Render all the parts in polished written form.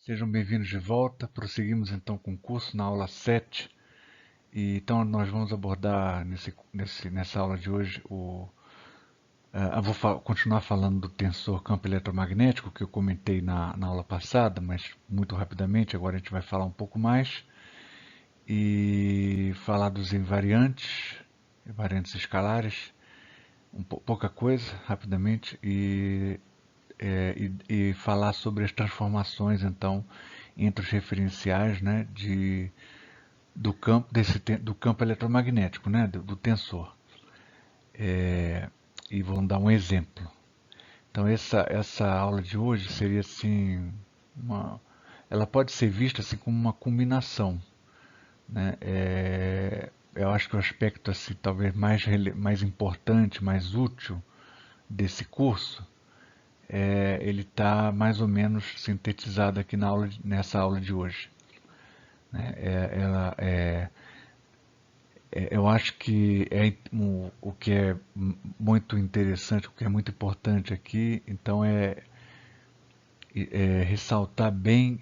Sejam bem-vindos de volta. Prosseguimos então com o curso na aula 7. Então nós vamos abordar nessa aula de hoje eu vou continuar falando do tensor campo eletromagnético que eu comentei na aula passada, mas muito rapidamente. Agora a gente vai falar um pouco mais e falar dos invariantes escalares, pouca coisa, rapidamente, e falar sobre as transformações, então, entre os referenciais, né, do campo eletromagnético, né, do tensor. E vamos dar um exemplo. Então, essa aula de hoje seria assim, ela pode ser vista assim como uma combinação, né? Eu acho que o aspecto assim, talvez mais importante, mais útil desse curso ele está mais ou menos sintetizado aqui nessa aula de hoje. Né? Eu acho que o que é muito interessante, o que é muito importante aqui, então é ressaltar bem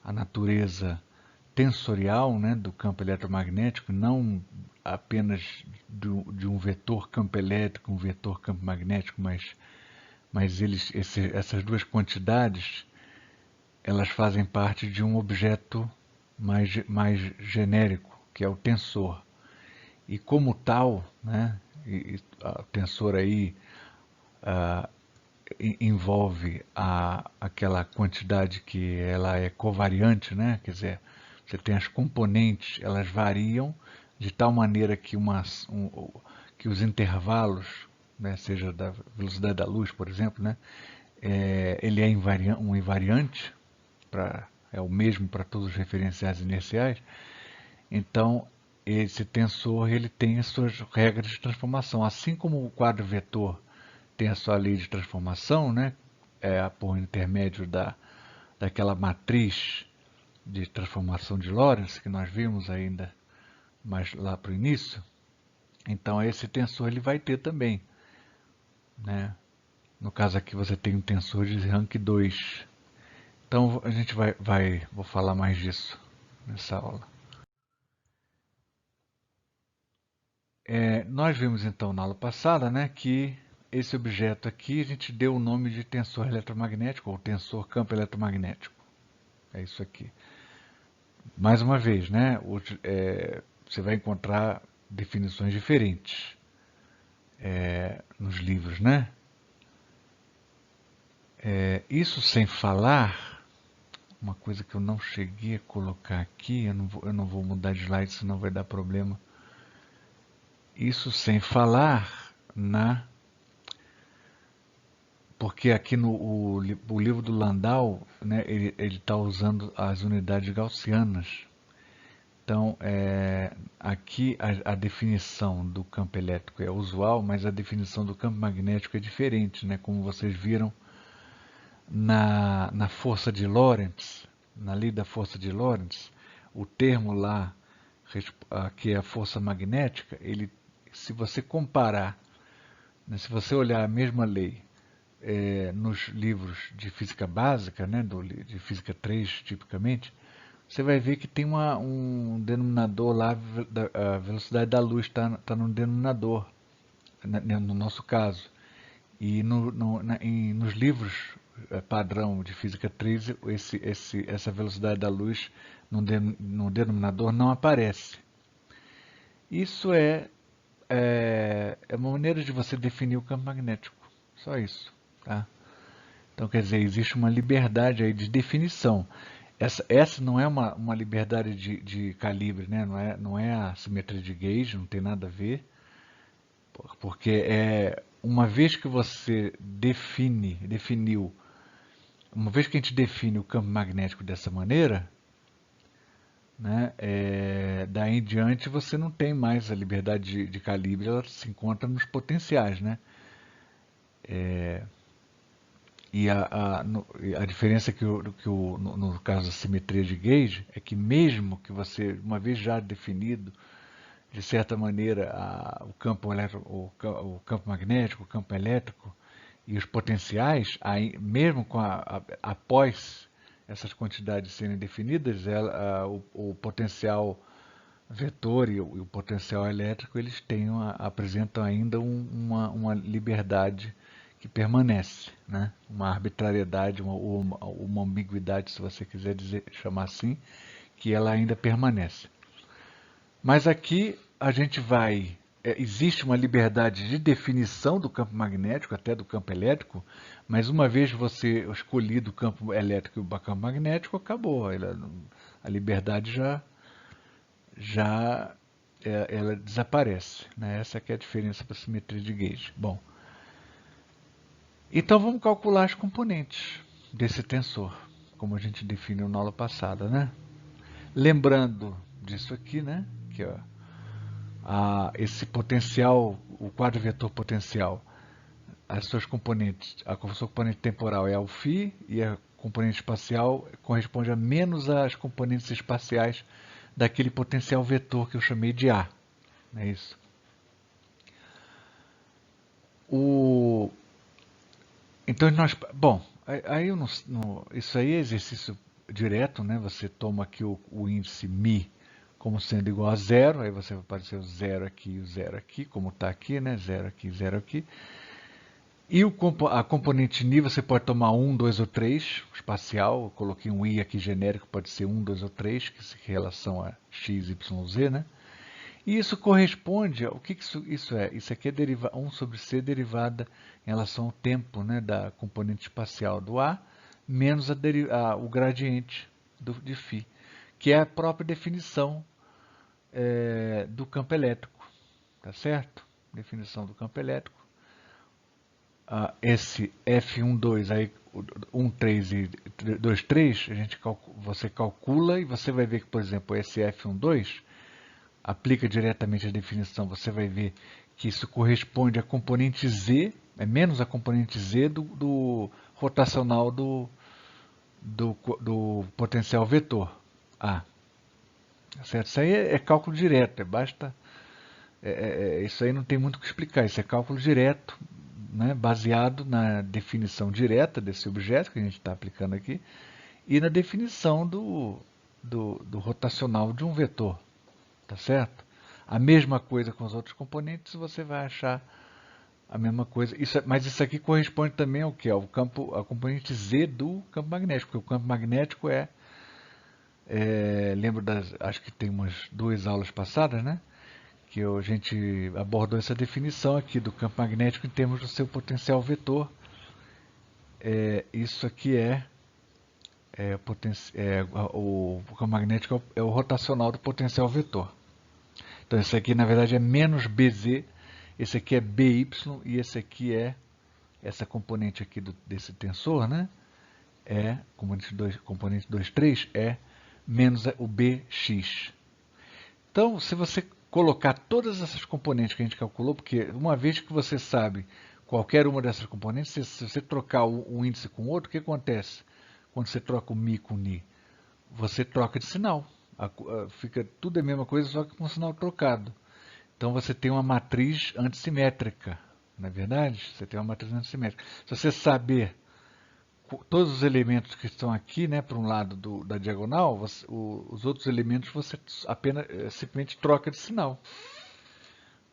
a natureza tensorial, né, do campo eletromagnético, não apenas de um vetor campo elétrico, um vetor campo magnético, mas essas duas quantidades elas fazem parte de um objeto mais genérico, que é o tensor. E como tal, né, o tensor aí envolve aquela quantidade que ela é covariante, né, quer dizer, você tem as componentes, elas variam de tal maneira que os intervalos, né, seja da velocidade da luz, por exemplo, né, ele é um invariante, é o mesmo para todos os referenciais inerciais. Então, esse tensor ele tem as suas regras de transformação. Assim como o quadro vetor tem a sua lei de transformação, né? Por intermédio daquela matriz de transformação de Lorentz, que nós vimos ainda mais lá para o início. Então, esse tensor ele vai ter também. Né? No caso aqui, você tem um tensor de rank 2. Então, a gente vou falar mais disso nessa aula. Nós vimos então na aula passada, né, que esse objeto aqui a gente deu o nome de tensor eletromagnético ou tensor campo eletromagnético. É isso aqui. Mais uma vez, né, você vai encontrar definições diferentes nos livros, né? Isso sem falar, uma coisa que eu não cheguei a colocar aqui, eu não vou mudar de slide, senão vai dar problema. Isso sem falar porque aqui o livro do Landau, né, ele está usando as unidades gaussianas. Então, aqui a definição do campo elétrico é usual, mas a definição do campo magnético é diferente, né? Como vocês viram na força de Lorentz, na lei da força de Lorentz, o termo lá, que é a força magnética, se você comparar, né, se você olhar a mesma lei nos livros de física básica, né, de física 3 tipicamente, você vai ver que tem um denominador lá, a velocidade da luz está no denominador, né, no nosso caso. E nos livros padrão de física 3, essa velocidade da luz no denominador não aparece. Isso é uma maneira de você definir o campo magnético, só isso. Tá? Então, quer dizer, existe uma liberdade aí de definição. Essa não é uma liberdade de calibre, né? Não é a simetria de gauge, não tem nada a ver, porque uma vez que você definiu, uma vez que a gente define o campo magnético dessa maneira, né, daí em diante você não tem mais a liberdade de calibre, ela se encontra nos potenciais, né? E a diferença no caso da simetria de gauge é que mesmo que você, uma vez já definido, de certa maneira, o campo magnético, o campo elétrico e os potenciais, aí, mesmo após essas quantidades serem definidas, o potencial vetor e o potencial elétrico, eles apresentam ainda uma liberdade que permanece, né? Uma arbitrariedade, uma ambiguidade, se você quiser chamar assim, que ela ainda permanece. Mas aqui a gente existe uma liberdade de definição do campo magnético, até do campo elétrico, mas uma vez você escolhido o campo elétrico e o campo magnético, acabou. A liberdade ela desaparece, né? Essa que é a diferença para a simetria de gauge. Bom, então vamos calcular as componentes desse tensor, como a gente definiu na aula passada, né? Lembrando disso aqui, né? Que ó, esse potencial, o quadro vetor potencial, as suas componentes, a sua componente temporal é o φ e a componente espacial corresponde a menos as componentes espaciais daquele potencial vetor que eu chamei de A. Não é isso? Então bom, aí isso aí é exercício direto, né? Você toma aqui o índice μ como sendo igual a zero, aí você vai aparecer o zero aqui e o zero aqui, como está aqui, né? Zero aqui, zero aqui. E a componente Ni você pode tomar 1, 2 ou 3, espacial. Eu coloquei um I aqui genérico, pode ser 1, 2 ou 3, que em relação a x, y, z, né? E isso corresponde ao que isso é? Isso aqui é 1 sobre c derivada em relação ao tempo, né, da componente espacial do A, menos o gradiente de φ, que é a própria definição do campo elétrico. Tá certo? Definição do campo elétrico. Esse F12, aí 1, 3 e 2, 3, você calcula e você vai ver que, por exemplo, esse F12 aplica diretamente a definição, você vai ver que isso corresponde à componente Z, é menos a componente Z do rotacional do potencial vetor A. Certo? Isso aí é cálculo direto, isso aí não tem muito o que explicar, isso é cálculo direto, né, baseado na definição direta desse objeto que a gente está aplicando aqui e na definição do rotacional de um vetor. Tá certo? A mesma coisa com os outros componentes, você vai achar a mesma coisa. Mas isso aqui corresponde também ao que? A componente Z do campo magnético, porque o campo magnético lembro acho que tem umas 2 aulas passadas, né? Que a gente abordou essa definição aqui do campo magnético em termos do seu potencial vetor. Isso aqui o campo magnético é o rotacional do potencial vetor. Então, esse aqui, na verdade, é menos BZ, esse aqui é BY, e esse aqui essa componente aqui desse tensor, né? Componente 2, 3, é menos o BX. Então, se você colocar todas essas componentes que a gente calculou, porque uma vez que você sabe qualquer uma dessas componentes, se você trocar um índice com outro, o que acontece quando você troca o Mi com o Ni? Você troca de sinal. Fica tudo a mesma coisa, só que com o sinal trocado. Então você tem uma matriz antissimétrica, não é verdade? Você tem uma matriz antissimétrica. Se você saber todos os elementos que estão aqui, né, para um lado da diagonal, os outros elementos você apenas simplesmente troca de sinal.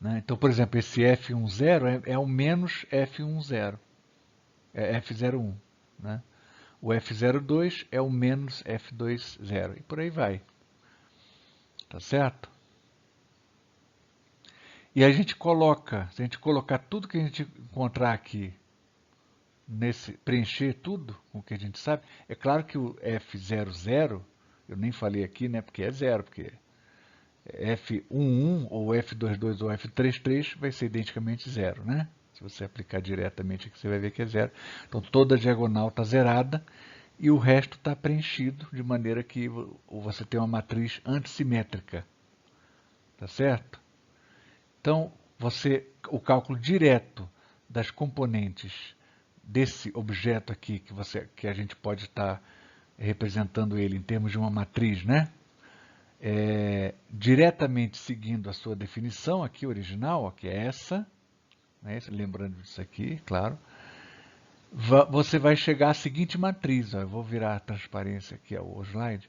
Né? Então, por exemplo, esse F10 é o menos F10, é F01. Né? O F02 é o menos F20, e por aí vai. Tá certo? E a gente se a gente colocar tudo que a gente encontrar aqui, preencher tudo com o que a gente sabe, é claro que o F00, eu nem falei aqui, né, porque é zero, porque F11 ou F22 ou F33 vai ser identicamente zero, né? Se você aplicar diretamente aqui, você vai ver que é zero. Então toda a diagonal está zerada e o resto está preenchido de maneira que você tem uma matriz antissimétrica. Tá certo? Então, o cálculo direto das componentes desse objeto aqui, que a gente pode estar representando ele em termos de uma matriz, né? Diretamente seguindo a sua definição aqui original, que é essa, né? Lembrando disso aqui, claro. você vai chegar à seguinte matriz. Ó, eu vou virar a transparência aqui, ó, o slide.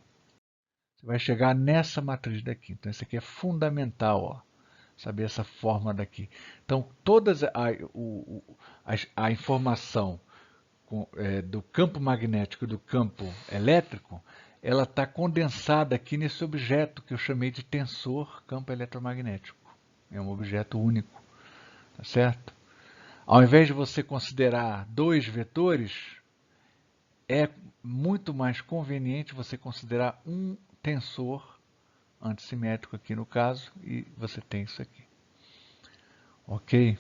Você vai chegar nessa matriz daqui. Então, isso aqui é fundamental, ó, saber essa forma daqui. Então, a informação do campo magnético e do campo elétrico, ela está condensada aqui nesse objeto que eu chamei de tensor campo eletromagnético. É um objeto único, tá certo? Ao invés de você considerar dois vetores, é muito mais conveniente você considerar um tensor antissimétrico aqui no caso, e você tem isso aqui. Ok?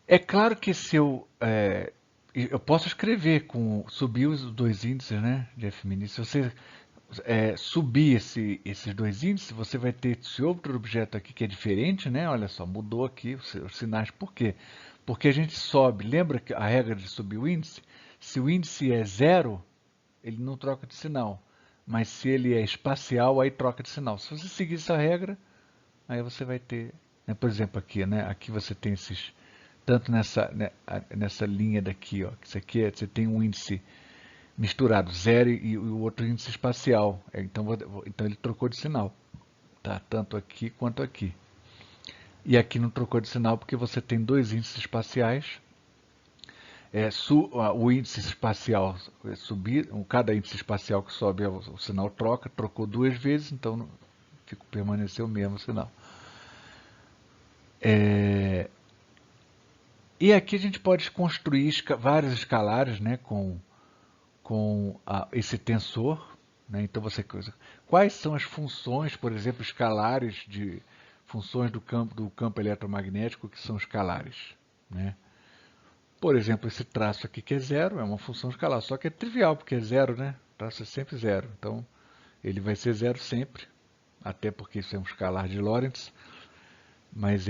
É claro que se eu posso escrever com subir os dois índices, né, de F-min. Se você subir esses dois índices, você vai ter esse outro objeto aqui que é diferente, né? Olha só, mudou aqui os sinais. Por quê? Porque a gente sobe, lembra que a regra de subir o índice? Se o índice é zero, ele não troca de sinal. Mas se ele é espacial, aí troca de sinal. Se você seguir essa regra, aí você vai ter, né, por exemplo, aqui, né? Aqui você tem esses, tanto nessa linha daqui, ó, que isso aqui você tem um índice misturado, zero e o outro índice espacial. Então ele trocou de sinal, tá? Tanto aqui quanto aqui. E aqui não trocou de sinal porque você tem dois índices espaciais. O índice espacial subir, cada índice espacial que sobe o sinal troca, trocou duas vezes, então permaneceu o mesmo sinal. E aqui a gente pode construir vários escalares, né, com esse tensor. Né? Então quais são as funções, por exemplo, escalares de funções do campo eletromagnético que são escalares? Né? Por exemplo, esse traço aqui que é zero é uma função escalar, só que é trivial porque é zero, né? O traço é sempre zero, então ele vai ser zero sempre, até porque isso é um escalar de Lorentz, mas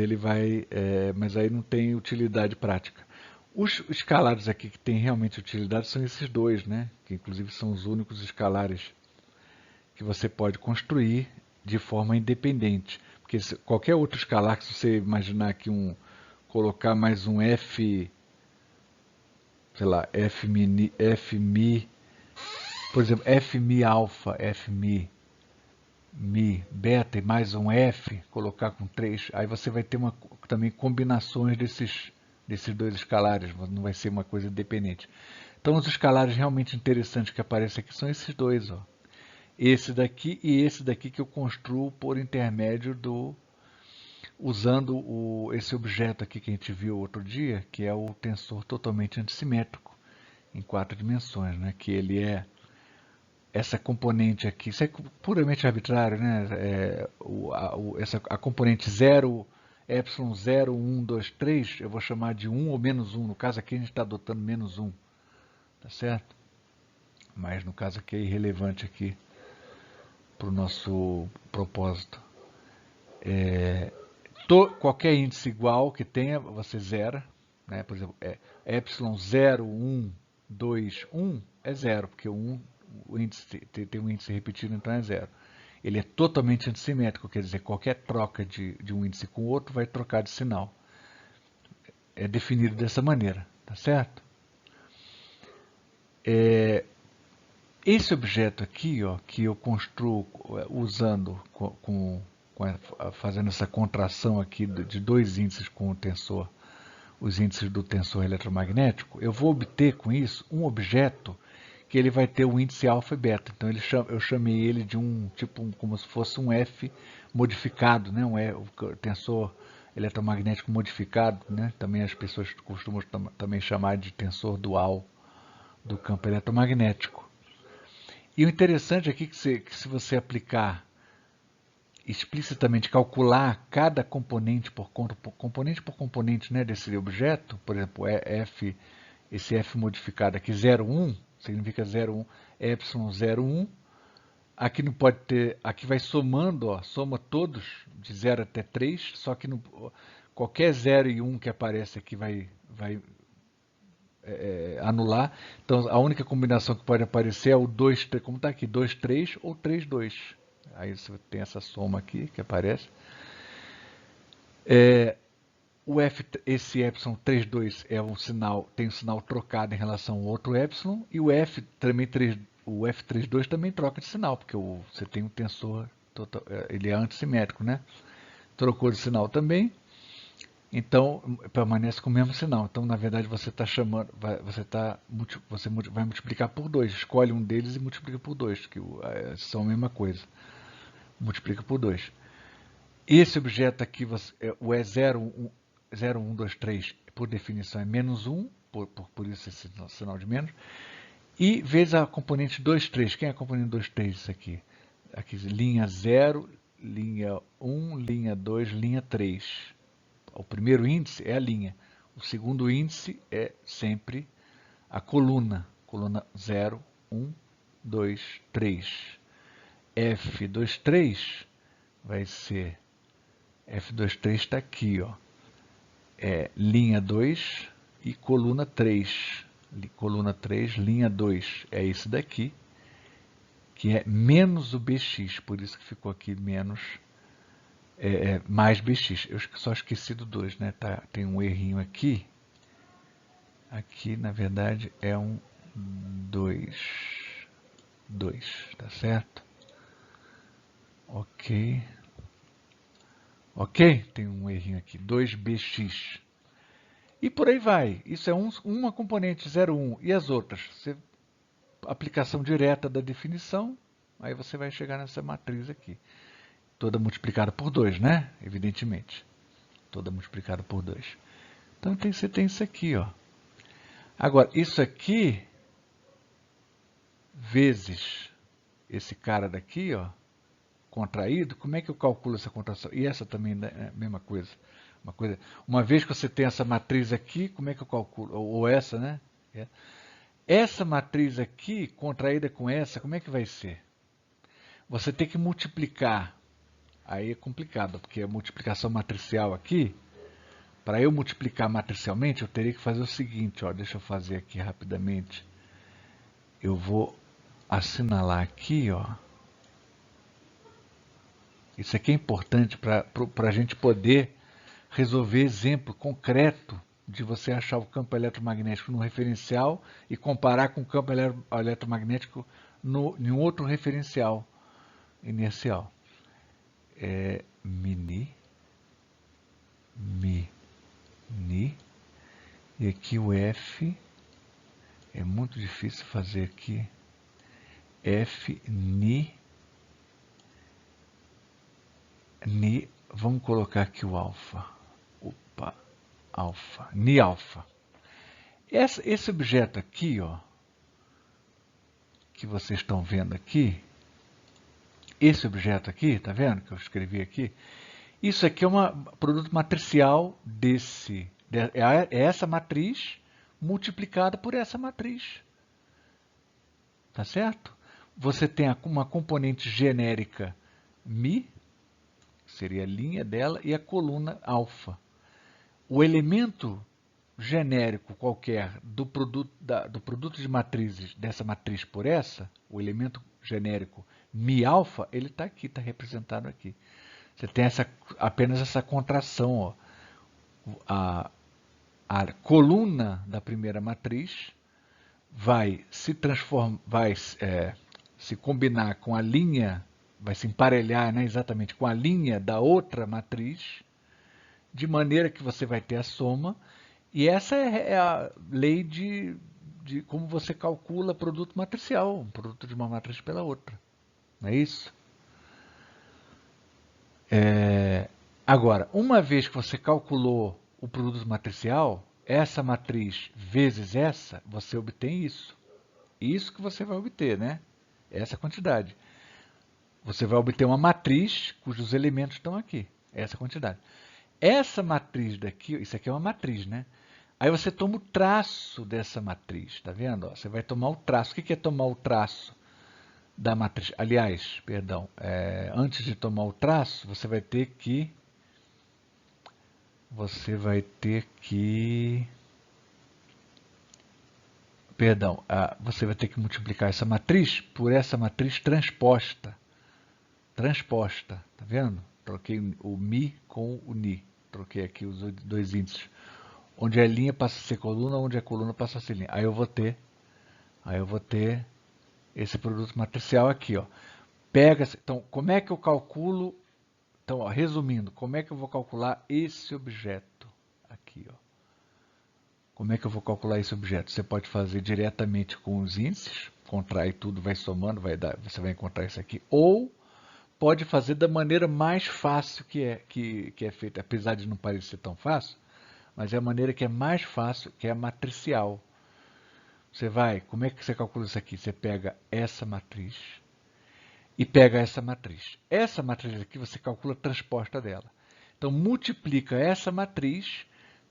mas aí não tem utilidade prática. Os escalares aqui que têm realmente utilidade são esses dois, né? Que inclusive são os únicos escalares que você pode construir de forma independente. Porque qualquer outro escalar que você imaginar aqui colocar mais um f, sei lá, f mi, por exemplo, f mi alfa, f mi beta e mais um f, colocar com 3, aí você vai ter também combinações desses dois escalares, não vai ser uma coisa independente. Então os escalares realmente interessantes que aparecem aqui são esses dois, ó. Esse daqui e esse daqui que eu construo por intermédio usando esse objeto aqui que a gente viu outro dia, que é o tensor totalmente antissimétrico em 4 dimensões, né? Que ele é essa componente aqui, isso é puramente arbitrário, né? A componente 0, epsilon 0, 1, 2, 3, eu vou chamar de 1 ou menos 1. No caso aqui a gente está adotando menos 1, tá certo? Mas no caso aqui é irrelevante aqui para o nosso propósito. Qualquer índice igual que tenha, você zera. Né? Por exemplo, epsilon 0, 1, 2, 1 é zero, porque o índice tem um índice repetido, então é zero. Ele é totalmente antissimétrico, quer dizer, qualquer troca de um índice com o outro vai trocar de sinal. É definido dessa maneira, tá certo? Esse objeto aqui, ó, que eu construo usando fazendo essa contração aqui de dois índices com o tensor, os índices do tensor eletromagnético, eu vou obter com isso um objeto que ele vai ter o índice alfa e beta. Então eu chamei ele de como se fosse um F modificado, né? O tensor eletromagnético modificado, né? Também as pessoas costumam também chamar de tensor dual do campo eletromagnético. E o interessante aqui é que se você aplicar explicitamente, calcular cada componente por componente, né, desse objeto, por exemplo, esse F modificado aqui, 0,1, significa 0,1, epsilon 0,1, aqui não pode ter, aqui vai somando, ó, soma todos de 0 até 3, só que qualquer 0 e 1 que aparece aqui vai anular. Então a única combinação que pode aparecer é o 2, como está aqui, 2, 3 ou 3, 2. Aí você tem essa soma aqui que aparece. Esse epsilon 32 é um sinal, tem um sinal trocado em relação ao outro epsilon, e o F32 também troca de sinal, porque você tem um tensor, ele é antissimétrico, né? Trocou de sinal também, então permanece com o mesmo sinal. Então, na verdade, você está chamando, você vai multiplicar por 2, escolhe um deles e multiplica por 2, que são a mesma coisa. Multiplica por 2. Esse objeto aqui, o E0123, por definição, é menos 1, por isso esse sinal de menos, e vezes a componente 23. Quem é a componente 23 isso aqui? Aqui, linha 0, linha 1, linha 2, linha 3. O primeiro índice é a linha. O segundo índice é sempre a coluna. Coluna 0, 1, 2, 3. F23 vai ser... F23 está aqui, ó. É linha 2 e coluna 3. Coluna 3, linha 2. É esse daqui, que é menos o BX, por isso que ficou aqui menos, mais BX. Eu só esqueci do 2, né? Tem um errinho aqui. Aqui, na verdade, é um 2. 2, tá certo? Ok. Ok? Tem um errinho aqui, 2BX. E por aí vai. Isso é uma componente 0,1. E as outras? Aplicação direta da definição, aí você vai chegar nessa matriz aqui. Toda multiplicada por 2, né? Evidentemente. Toda multiplicada por 2. Então você tem isso aqui, ó. Agora, isso aqui, vezes esse cara daqui, ó, contraído, como é que eu calculo essa contração? E essa também é a mesma coisa. Uma vez que você tem essa matriz aqui, como é que eu calculo? Ou essa, né? Essa matriz aqui, contraída com essa, como é que vai ser? Você tem que multiplicar. Aí é complicado, porque a multiplicação matricial aqui, para eu multiplicar matricialmente, eu teria que fazer o seguinte, ó, deixa eu fazer aqui rapidamente. Eu vou assinalar aqui, ó. Isso aqui é importante para a gente poder resolver exemplo concreto de você achar o campo eletromagnético no referencial e comparar com o campo eletromagnético em um outro referencial inercial. Ni, e aqui o F, é muito difícil fazer aqui, F, Ni, vamos colocar aqui o alfa, opa, alfa, Ni alfa. Esse objeto aqui, ó, que vocês estão vendo aqui, esse objeto aqui, tá vendo que eu escrevi aqui? Isso aqui é um produto matricial é essa matriz multiplicada por essa matriz. Tá certo? Você tem uma componente genérica Mi, seria a linha dela, e a coluna alfa. O elemento genérico qualquer do produto de matrizes, dessa matriz por essa, o elemento genérico Mi alfa, ele está aqui, está representado aqui. Você tem apenas essa contração, ó. A coluna da primeira matriz vai se transformar, se combinar com a linha, vai se emparelhar, né, exatamente com a linha da outra matriz, de maneira que você vai ter a soma, e essa é a lei de como você calcula produto matricial, um produto de uma matriz pela outra. Não é isso? Agora, uma vez que você calculou o produto matricial, essa matriz vezes essa, você obtém isso. Isso que você vai obter, né? Essa quantidade. Você vai obter uma matriz cujos elementos estão aqui. Essa quantidade. Essa matriz daqui, isso aqui é uma matriz, né? Aí você toma o traço dessa matriz, tá vendo? Você vai tomar o traço. O que é tomar o traço da matriz? Aliás, perdão, antes de tomar o traço, você vai ter que perdão, você vai ter que multiplicar essa matriz por essa matriz transposta. transposta, tá vendo? Troquei o Mi com o Ni, troquei aqui os dois índices. Onde é linha passa a ser coluna, onde é coluna passa a ser linha. Aí eu vou ter esse produto matricial aqui, ó. Então, como é que eu calculo? Então, ó, resumindo, como é que eu vou calcular esse objeto aqui, ó? Como é que eu vou calcular esse objeto? Você pode fazer diretamente com os índices, contrai tudo, vai somando, você vai encontrar isso aqui, ou pode fazer da maneira mais fácil que é feita, apesar de não parecer tão fácil, mas é a maneira que é mais fácil, que é a matricial. Como é que você calcula isso aqui? Você pega essa matriz e pega essa matriz. Essa matriz aqui você calcula a transposta dela. Então, multiplica essa matriz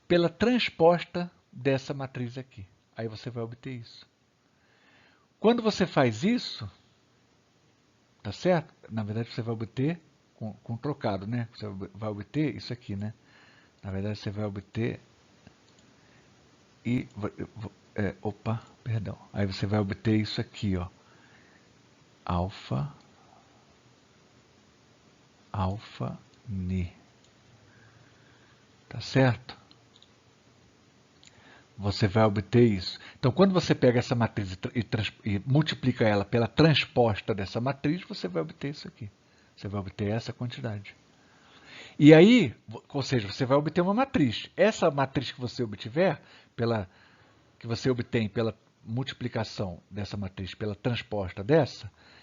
pela transposta dessa matriz aqui. Aí você vai obter isso. Quando você faz isso, tá certo? Na verdade, você vai obter com trocado, né? Você vai obter isso aqui, né? Na verdade, você vai obter e... opa, perdão. Aí você vai obter isso aqui, ó. Alfa Ni. Tá certo? Você vai obter isso. Então, quando você pega essa matriz e multiplica ela pela transposta dessa matriz, você vai obter isso aqui. Você vai obter essa quantidade. E aí, ou seja, você vai obter uma matriz. Essa matriz que você obtiver, que você obtém pela multiplicação dessa matriz pela transposta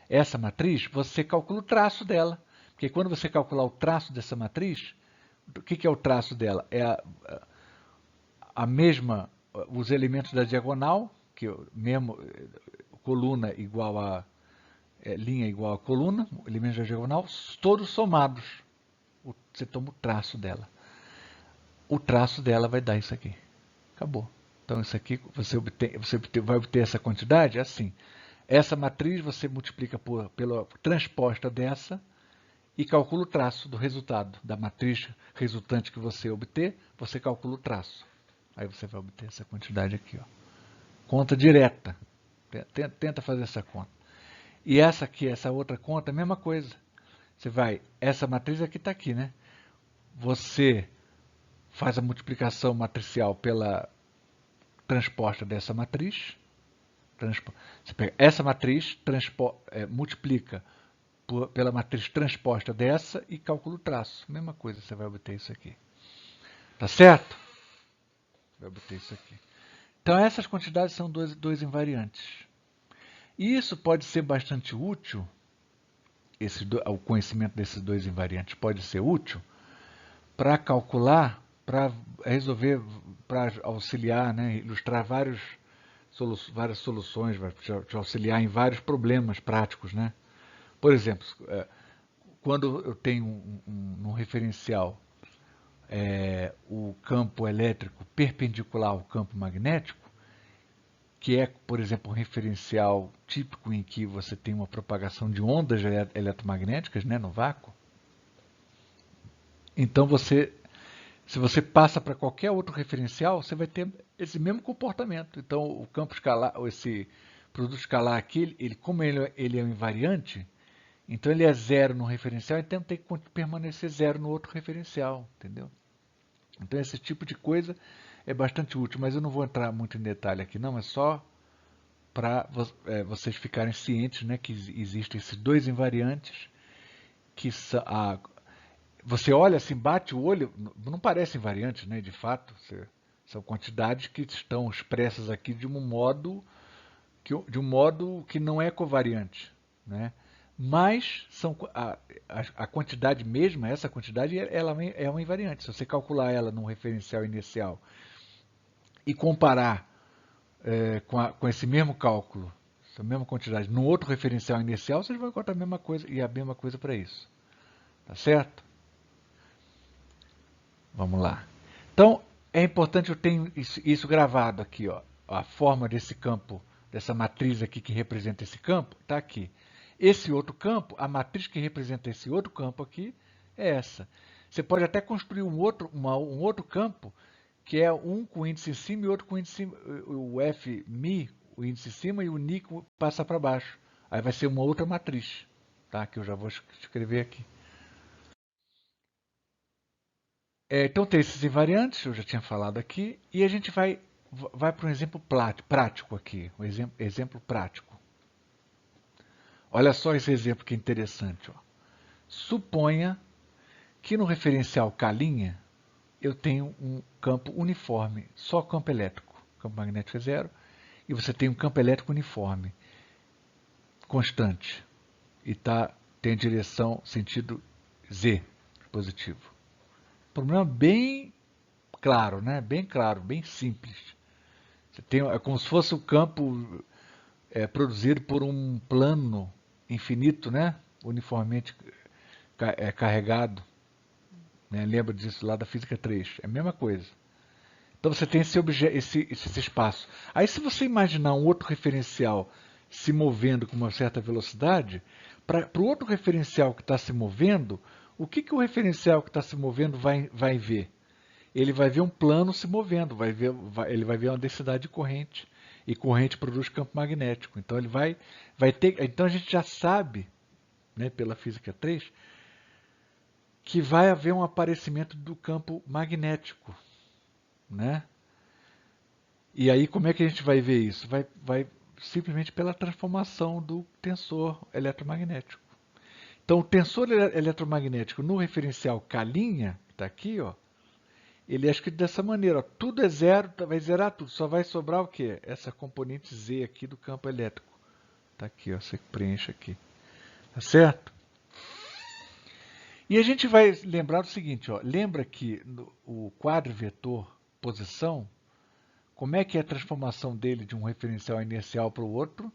essa matriz, você calcula o traço dela. Porque quando você calcular o traço dessa matriz, o que é o traço dela? É a mesma, os elementos da diagonal, que mesmo coluna igual a linha igual a coluna, elementos da diagonal, todos somados. Você toma o traço dela. O traço dela vai dar isso aqui. Acabou. Então, isso aqui, você vai obter essa quantidade assim. Essa matriz você multiplica pela transposta dessa e calcula o traço do resultado. Da matriz resultante que você obter, você calcula o traço. Aí você vai obter essa quantidade aqui, ó. Conta direta. Tenta fazer essa conta. E essa aqui, essa outra conta, a mesma coisa. Essa matriz aqui está aqui, né? Você faz a multiplicação matricial pela transposta dessa matriz. Você pega essa matriz, multiplica pela matriz transposta dessa e calcula o traço. Mesma coisa, você vai obter isso aqui. Tá certo? Vai obter isso aqui. Então, essas quantidades são dois invariantes. E isso pode ser bastante útil, o conhecimento desses dois invariantes pode ser útil para calcular, para resolver, para auxiliar, né, ilustrar várias soluções, vai te auxiliar em vários problemas práticos. Né? Por exemplo, quando eu tenho um referencial o campo elétrico perpendicular ao campo magnético, que é, por exemplo, um referencial típico em que você tem uma propagação de ondas eletromagnéticas, né, no vácuo. Então, se você passa para qualquer outro referencial, você vai ter esse mesmo comportamento. Então, o campo escalar, esse produto escalar aqui, como ele é um invariante, então ele é zero no referencial, então tem que permanecer zero no outro referencial, entendeu? Então, esse tipo de coisa é bastante útil, mas eu não vou entrar muito em detalhe aqui, não, é só para vocês ficarem cientes, né, que existem esses dois invariantes, que você olha assim, bate o olho, não parecem invariantes, né, de fato, são quantidades que estão expressas aqui de um modo que não é covariante, né? Mas a quantidade mesma, essa quantidade, ela é uma invariante. Se você calcular ela num referencial inicial e comparar com esse mesmo cálculo, essa mesma quantidade, num outro referencial inicial, vocês vão encontrar a mesma coisa e a mesma coisa para isso. Tá certo? Vamos lá. Então, é importante eu ter isso gravado aqui, ó. A forma desse campo, dessa matriz aqui que representa esse campo, está aqui. Esse outro campo, a matriz que representa esse outro campo aqui, é essa. Você pode até construir um outro campo, que é um com índice em cima e outro com índice em cima, o Fmi, o índice em cima, e o Ni passa para baixo. Aí vai ser uma outra matriz. tá? Que eu já vou escrever aqui. Então tem esses invariantes, eu já tinha falado aqui, e a gente vai para um exemplo prático aqui, um exemplo prático. Olha só esse exemplo que é interessante. Ó. Suponha que no referencial K', eu tenho um campo uniforme, só campo elétrico. O campo magnético é zero, e você tem um campo elétrico uniforme, constante, e tem a direção, sentido Z, positivo. Problema bem claro, né? Bem claro, bem simples. É como se fosse o campo produzido por um plano infinito, né? Uniformemente carregado. Né? Lembra disso lá da física 3. É a mesma coisa. Então você tem esse espaço. Aí se você imaginar um outro referencial se movendo com uma certa velocidade, para o outro referencial que está se movendo, o que o referencial que está se movendo vai ver? Ele vai ver um plano se movendo, ele vai ver uma densidade de corrente. E corrente produz campo magnético. Então ele vai ter. Então a gente já sabe, né, pela física 3, que vai haver um aparecimento do campo magnético. Né? E aí como é que a gente vai ver isso? Vai simplesmente pela transformação do tensor eletromagnético. Então o tensor eletromagnético no referencial K', que está aqui, ó, ele é escrito dessa maneira, ó, tudo é zero, vai zerar tudo, só vai sobrar o quê? Essa componente Z aqui do campo elétrico. Está aqui, ó, você preenche aqui. Tá certo? E a gente vai lembrar o seguinte, ó, lembra que o quadro vetor posição, como é que é a transformação dele de um referencial inercial para o outro?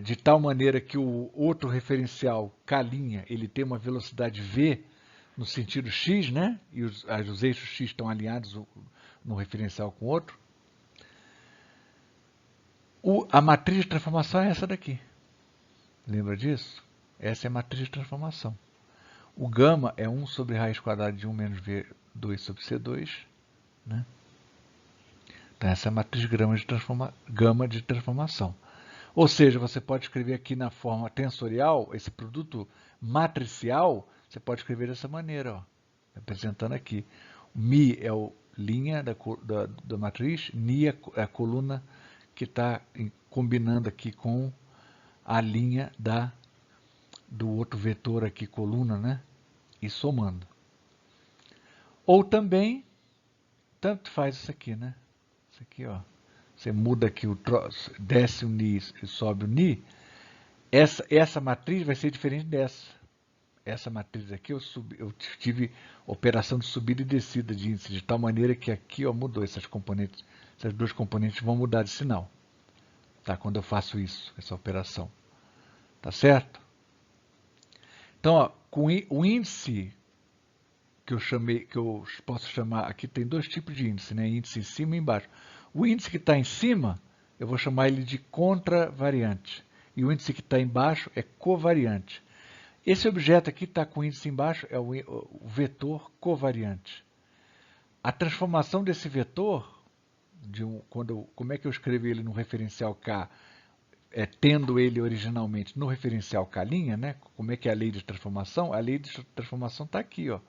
De tal maneira que o outro referencial K', ele tem uma velocidade V no sentido x, né? E os eixos x estão alinhados no referencial com o outro. A matriz de transformação é essa daqui. Lembra disso? Essa é a matriz de transformação. O gama é 1 sobre raiz quadrada de 1 menos V2 sobre C2. Né? Então essa é a matriz gama de transformação. Ou seja, você pode escrever aqui na forma tensorial, esse produto matricial, você pode escrever dessa maneira, ó, representando aqui. Mi é a linha da matriz, Ni é a coluna que está combinando aqui com a linha do outro vetor aqui, coluna, né? E somando. Ou também, tanto faz isso aqui, né? Isso aqui, ó. Você muda aqui, desce o Ni e sobe o Ni. Essa matriz vai ser diferente dessa. Essa matriz aqui, eu tive operação de subida e descida de índice, de tal maneira que aqui ó, mudou essas componentes. Essas duas componentes vão mudar de sinal. Tá? Quando eu faço isso, essa operação. Tá certo? Então, ó, com o índice que eu posso chamar, aqui tem dois tipos de índice, né? Índice em cima e embaixo. O índice que está em cima, eu vou chamar ele de contravariante. E o índice que está embaixo é covariante. Esse objeto aqui está com o índice embaixo, é o vetor covariante. A transformação desse vetor, como é que eu escrevo ele no referencial K, tendo ele originalmente no referencial K', né? Como é que é a lei de transformação? A lei de transformação está aqui, ó.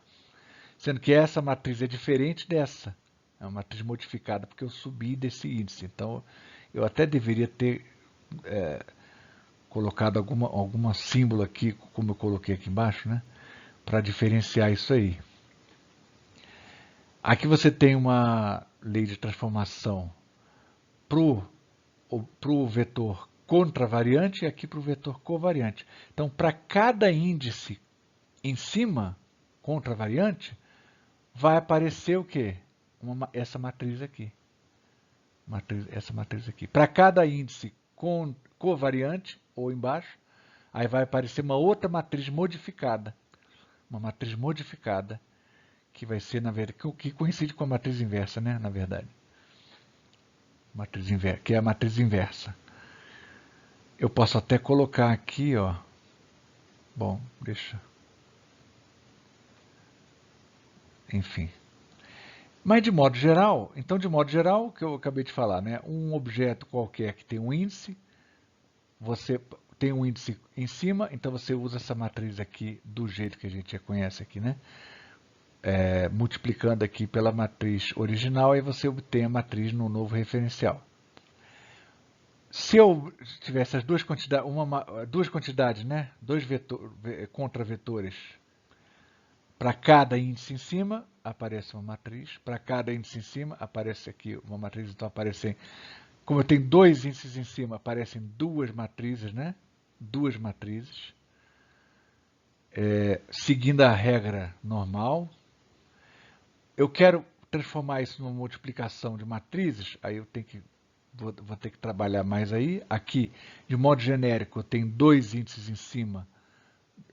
Sendo que essa matriz é diferente dessa. É uma matriz modificada, porque eu subi desse índice. Então, eu até deveria ter colocado alguma símbolo aqui, como eu coloquei aqui embaixo, né? Para diferenciar isso aí. Aqui você tem uma lei de transformação para o vetor contravariante e aqui para o vetor covariante. Então, para cada índice em cima, contravariante, vai aparecer o quê? Essa matriz aqui. Essa matriz aqui. Para cada índice covariante, ou embaixo, aí vai aparecer uma outra matriz modificada. Uma matriz modificada, que vai ser, na verdade, que coincide com a matriz inversa, né? Na verdade. Matriz inversa, que é a matriz inversa. Eu posso até colocar aqui, ó. Bom, deixa. Enfim. Mas de modo geral, então de modo geral, o que eu acabei de falar, né? Um objeto qualquer que tem um índice, você tem um índice em cima, então você usa essa matriz aqui do jeito que a gente já conhece aqui, né? Multiplicando aqui pela matriz original, aí você obtém a matriz no novo referencial. Se eu tivesse as duas quantidades, né? Dois contravetores, para cada índice em cima, aparece uma matriz. Para cada índice em cima, aparece aqui uma matriz. Então, aparecem, como eu tenho dois índices em cima, aparecem duas matrizes, né? Duas matrizes. Seguindo a regra normal. Eu quero transformar isso numa multiplicação de matrizes, aí eu tenho que, vou ter que trabalhar mais aí. Aqui, de modo genérico, eu tenho dois índices em cima.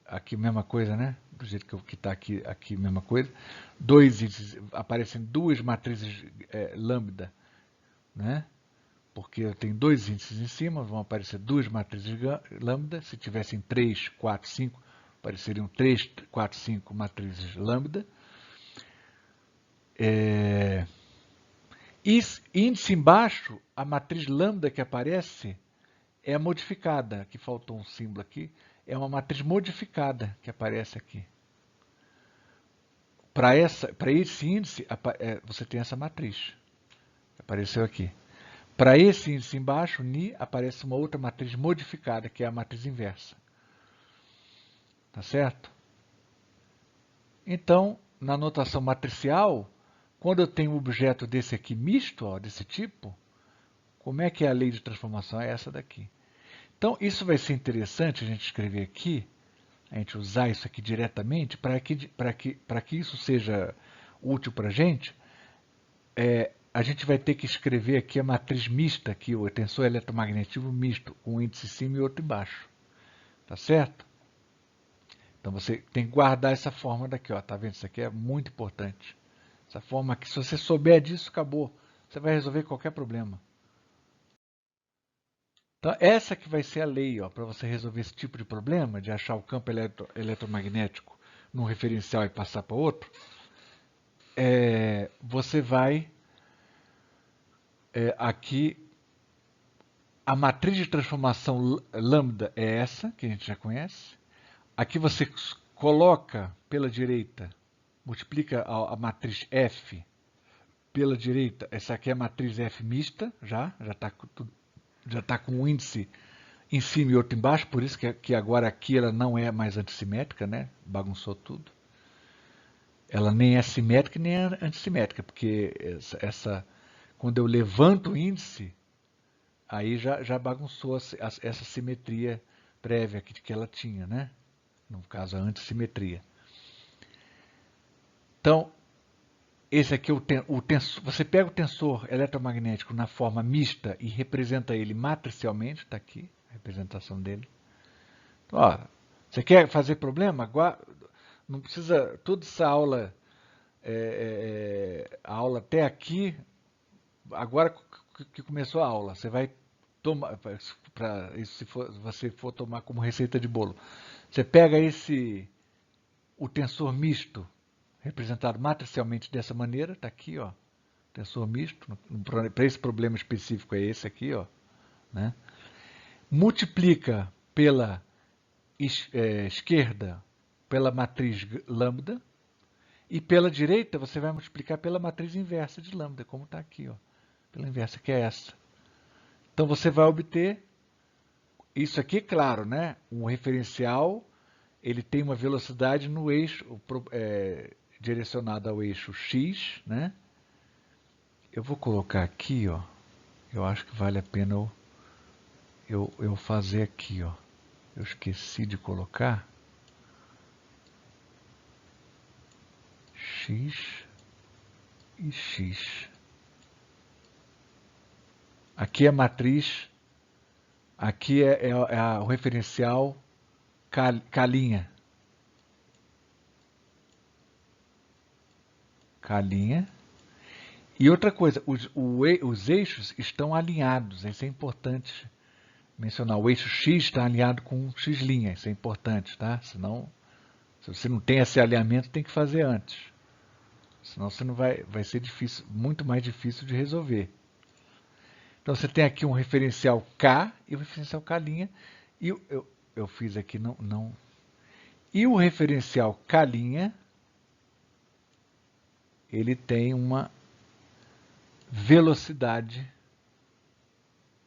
Aqui, mesma coisa, né? Do jeito que está aqui, aqui, mesma coisa. Dois índices, aparecem duas matrizes lambda, né? Porque eu tenho dois índices em cima, vão aparecer duas matrizes lambda. Se tivessem 3, 4, 5, apareceriam 3, 4, 5 matrizes lambda. Índice embaixo, a matriz lambda que aparece é modificada. Aqui faltou um símbolo aqui. É uma matriz modificada que aparece aqui. Para esse índice, você tem essa matriz. Apareceu aqui. Para esse índice embaixo, Ni, aparece uma outra matriz modificada, que é a matriz inversa. Tá certo? Então, na notação matricial, quando eu tenho um objeto desse aqui misto, ó, desse tipo, como é que é a lei de transformação? É essa daqui. Então, isso vai ser interessante a gente escrever aqui, a gente usar isso aqui diretamente, para que isso seja útil para a gente gente vai ter que escrever aqui a matriz mista, aqui, o tensor eletromagnetivo misto, com um índice em cima e outro embaixo. Tá certo? Então, você tem que guardar essa forma daqui, ó. Tá vendo? Isso aqui é muito importante. Essa forma aqui, se você souber disso, acabou. Você vai resolver qualquer problema. Então, essa que vai ser a lei para você resolver esse tipo de problema, de achar o campo eletromagnético num referencial e passar para outro. Você vai aqui, a matriz de transformação lambda é essa, que a gente já conhece. Aqui você coloca pela direita, multiplica a matriz F pela direita. Essa aqui é a matriz F mista, já está com um índice em cima e outro embaixo, por isso que agora aqui ela não é mais antissimétrica, né? Bagunçou tudo. Ela nem é simétrica nem é antissimétrica, porque quando eu levanto o índice, aí já bagunçou essa simetria prévia que ela tinha, né? No caso, a antissimetria. Então, esse aqui é o tensor. Você pega o tensor eletromagnético na forma mista e representa ele matricialmente, está aqui a representação dele. Então, ó, você quer fazer problema? Não precisa. Toda essa aula, a aula até aqui, agora que começou a aula, você vai tomar, para isso se você for tomar como receita de bolo. Você pega o tensor misto, representado matricialmente dessa maneira, está aqui, ó, tensor misto, para esse problema específico é esse aqui, ó, né? Multiplica pela esquerda pela matriz lambda, e pela direita você vai multiplicar pela matriz inversa de lambda, como está aqui, ó, pela inversa, que é essa. Então você vai obter isso aqui, claro, né? Um referencial, ele tem uma velocidade no eixo, direcionada ao eixo x, né? Eu vou colocar aqui, ó. Eu acho que vale a pena eu fazer aqui, ó. Eu esqueci de colocar x e x. Aqui é a matriz, aqui o referencial K'. K'. E outra coisa, os eixos estão alinhados, isso é importante mencionar. O eixo X está alinhado com X', isso é importante, tá? Senão, se você não tem esse alinhamento, tem que fazer antes. Senão você não vai ser difícil, muito mais difícil de resolver. Então você tem aqui um referencial K e um referencial K', E eu fiz aqui, não. E o referencial K', ele tem uma velocidade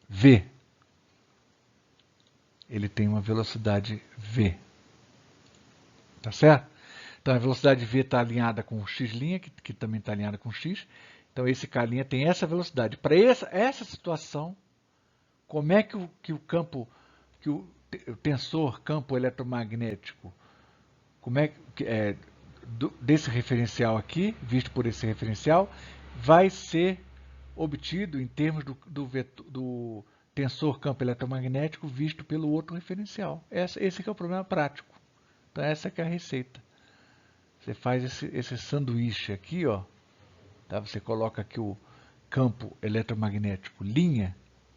V. Ele tem uma velocidade V. Tá certo? Então a velocidade V está alinhada com o X', que também está alinhada com o X. Então esse K' tem essa velocidade. Para essa situação, como é que o campo, que o tensor campo eletromagnético, como é que desse referencial aqui, visto por esse referencial, vai ser obtido em termos do tensor campo eletromagnético visto pelo outro referencial. Esse que é o problema prático. Então essa que é a receita. Você faz esse sanduíche aqui, ó, tá? Você coloca aqui o campo eletromagnético linha,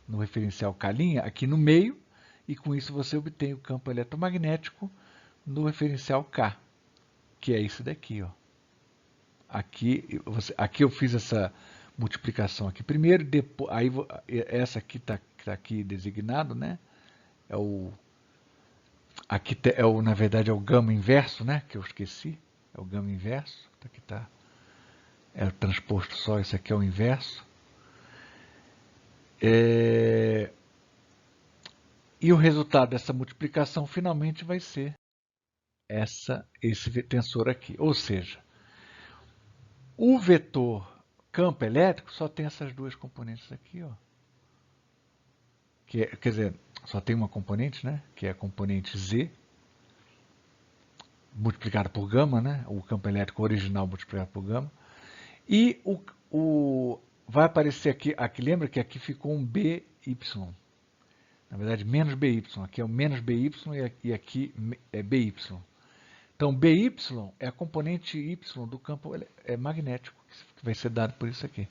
no referencial K' aqui no meio, e com isso você obtém o campo eletromagnético no referencial K, que é isso daqui, ó. Aqui eu fiz essa multiplicação aqui primeiro, depois, aí essa aqui está aqui designado, né? Aqui na verdade é o gama inverso, né? Que eu esqueci, é o gama inverso. Aqui está, é o transposto só, esse aqui é o inverso. E o resultado dessa multiplicação finalmente vai ser esse tensor aqui. Ou seja, o vetor campo elétrico só tem essas duas componentes aqui, ó. Quer dizer, só tem uma componente, né? Que é a componente Z, multiplicada por gama, né? O campo elétrico original multiplicado por gama. E vai aparecer aqui, lembra que aqui ficou um BY. Na verdade, menos BY. Aqui é o menos BY e aqui é BY. Então, BY é a componente Y do campo magnético, que vai ser dado por isso aqui.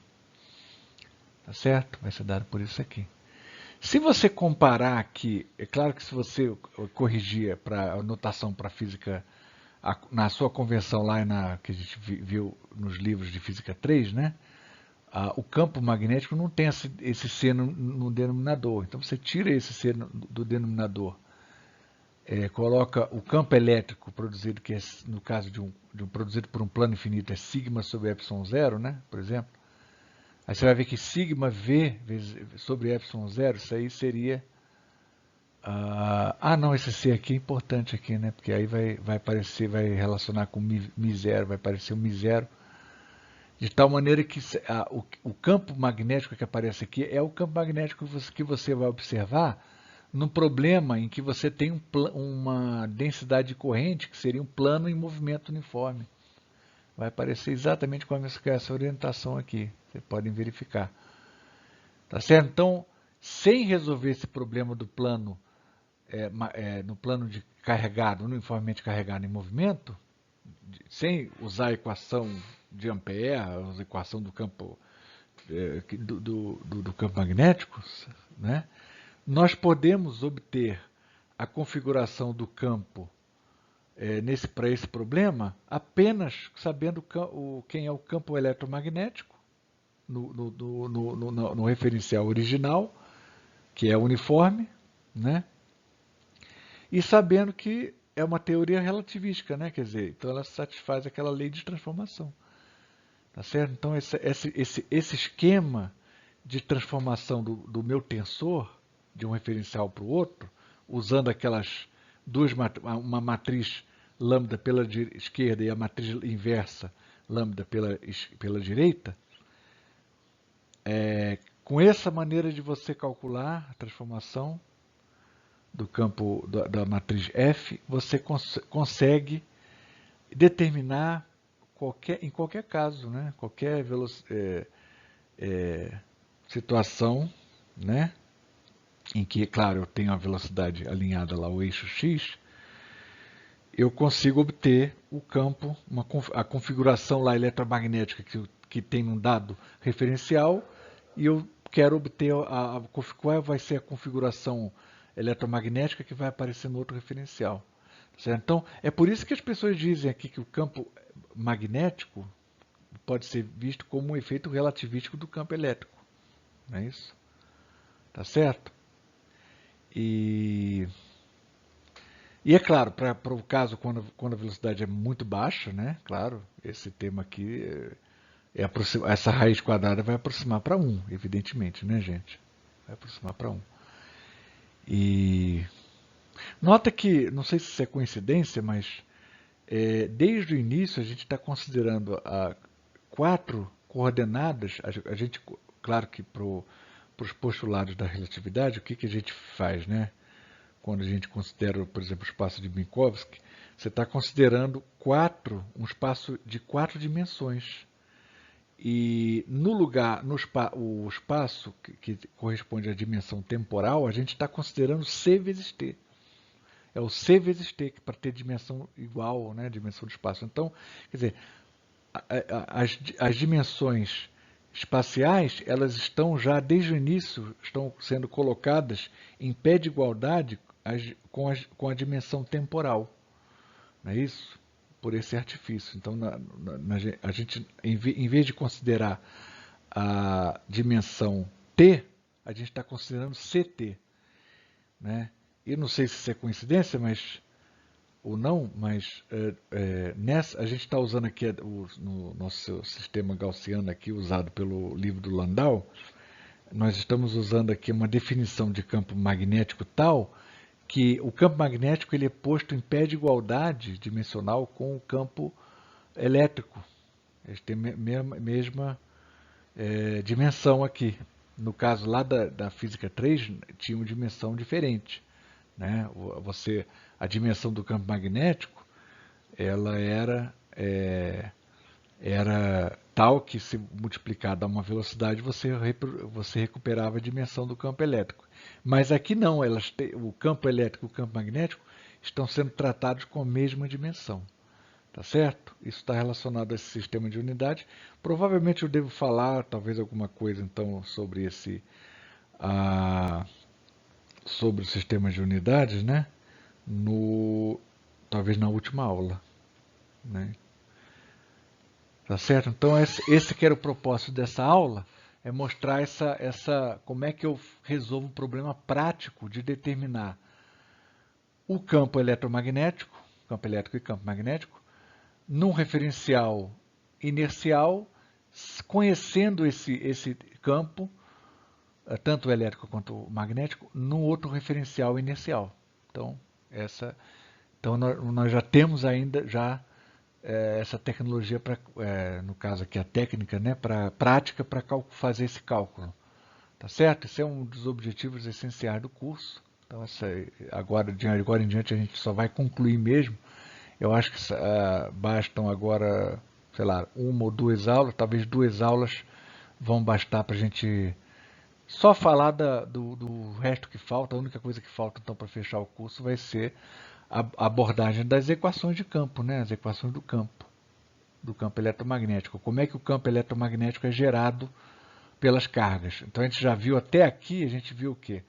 Tá certo? Vai ser dado por isso aqui. Se você comparar aqui, é claro que se você corrigir para a notação para física, na sua convenção lá que a gente viu nos livros de física 3, né? O campo magnético não tem esse C no denominador. Então você tira esse C do denominador. Coloca o campo elétrico produzido, que é, no caso de um produzido por um plano infinito, é sigma sobre epsilon zero, né? Por exemplo. Aí você vai ver que sigma V sobre epsilon zero, isso aí seria... não, esse C aqui é importante aqui, né? Porque aí vai relacionar com mi zero, vai aparecer o mi zero. De tal maneira que o campo magnético que aparece aqui é o campo magnético que você vai observar num problema em que você tem uma densidade de corrente que seria um plano em movimento uniforme. Vai aparecer exatamente com essa orientação aqui. Vocês podem verificar. Tá certo? Então, sem resolver esse problema do plano, no plano de carregado, uniformemente carregado em movimento, sem usar a equação de Ampère, a equação do campo, do campo magnético, né? Nós podemos obter a configuração do campo para esse problema apenas sabendo quem é o campo eletromagnético no referencial original, que é uniforme, né? E sabendo que é uma teoria relativística, né? Quer dizer, então ela satisfaz aquela lei de transformação. Tá certo? Então esse esquema de transformação do meu tensor, de um referencial para o outro, usando aquelas uma matriz lambda pela esquerda e a matriz inversa lambda pela direita, com essa maneira de você calcular a transformação do campo da matriz F, você consegue determinar em qualquer caso, né? Qualquer situação, né? Em que, claro, eu tenho a velocidade alinhada lá ao eixo x, eu consigo obter o campo, a configuração lá eletromagnética que tem um dado referencial, e eu quero obter qual vai ser a configuração eletromagnética que vai aparecer no outro referencial. Certo? Então, é por isso que as pessoas dizem aqui que o campo magnético pode ser visto como um efeito relativístico do campo elétrico. Não é isso? Tá certo? E E é claro, para o caso quando a velocidade é muito baixa, né? Claro, esse tema aqui essa raiz quadrada vai aproximar para um, evidentemente, né, gente? Vai aproximar para um. E nota que, não sei se isso é coincidência, mas desde o início a gente está considerando quatro coordenadas. A gente, claro que para os postulados da relatividade, o que, que a gente faz, né? Quando a gente considera, por exemplo, o espaço de Minkowski, você está considerando um espaço de quatro dimensões. E no lugar, o espaço que corresponde à dimensão temporal, a gente está considerando C vezes T. É o C vezes T, para ter dimensão igual, né, dimensão do espaço. Então, quer dizer, as dimensões espaciais, elas estão já desde o início, estão sendo colocadas em pé de igualdade com a dimensão temporal. Não é isso? Por esse artifício. Então, a gente, em vez de considerar a dimensão T, a gente está considerando CT. Né? E não sei se isso é coincidência, mas ou não, mas nessa a gente está usando aqui no nosso sistema gaussiano aqui usado pelo livro do Landau, nós estamos usando aqui uma definição de campo magnético tal que o campo magnético ele é posto em pé de igualdade dimensional com o campo elétrico. Eles têm a mesma dimensão aqui. No caso lá da física 3, tinha uma dimensão diferente. Né? A dimensão do campo magnético ela era tal que, se multiplicada a uma velocidade, você recuperava a dimensão do campo elétrico. Mas aqui não, o campo elétrico e o campo magnético estão sendo tratados com a mesma dimensão. Tá certo? Isso está relacionado a esse sistema de unidade. Provavelmente eu devo falar, talvez, alguma coisa então sobre sobre o sistema de unidades, né? Talvez na última aula. Né? Tá certo? Então esse que era o propósito dessa aula, é mostrar como é que eu resolvo um problema prático de determinar o campo eletromagnético, campo elétrico e campo magnético, num referencial inercial, conhecendo esse campo, tanto o elétrico quanto o magnético, num outro referencial inercial. Então, nós já temos ainda essa tecnologia, no caso aqui a técnica, né, para prática para fazer esse cálculo. Tá certo? Esse é um dos objetivos essenciais do curso. Então, agora em diante a gente só vai concluir mesmo. Eu acho que bastam agora, sei lá, uma ou duas aulas, talvez duas aulas vão bastar para a gente só falar do resto que falta. A única coisa que falta então para fechar o curso vai ser a abordagem das equações de campo, né? As equações do campo eletromagnético. Como é que o campo eletromagnético é gerado pelas cargas? Então a gente já viu até aqui, a gente viu o quê?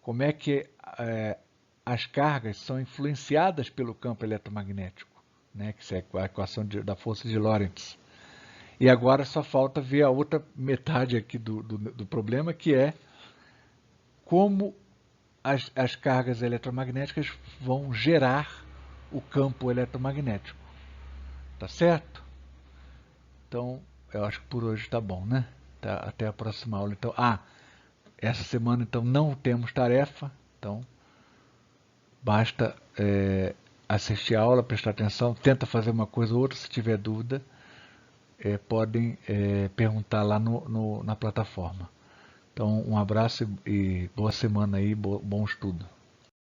Como é que as cargas são influenciadas pelo campo eletromagnético, né? Que é a equação da força de Lorentz. E agora só falta ver a outra metade aqui do problema, que é como as cargas eletromagnéticas vão gerar o campo eletromagnético. Tá certo? Então, eu acho que por hoje está bom, né? Tá, até a próxima aula. Então, essa semana então não temos tarefa, então basta assistir a aula, prestar atenção, tenta fazer uma coisa ou outra. Se tiver dúvida, podem perguntar lá na plataforma. Então, um abraço e boa semana aí, bom estudo.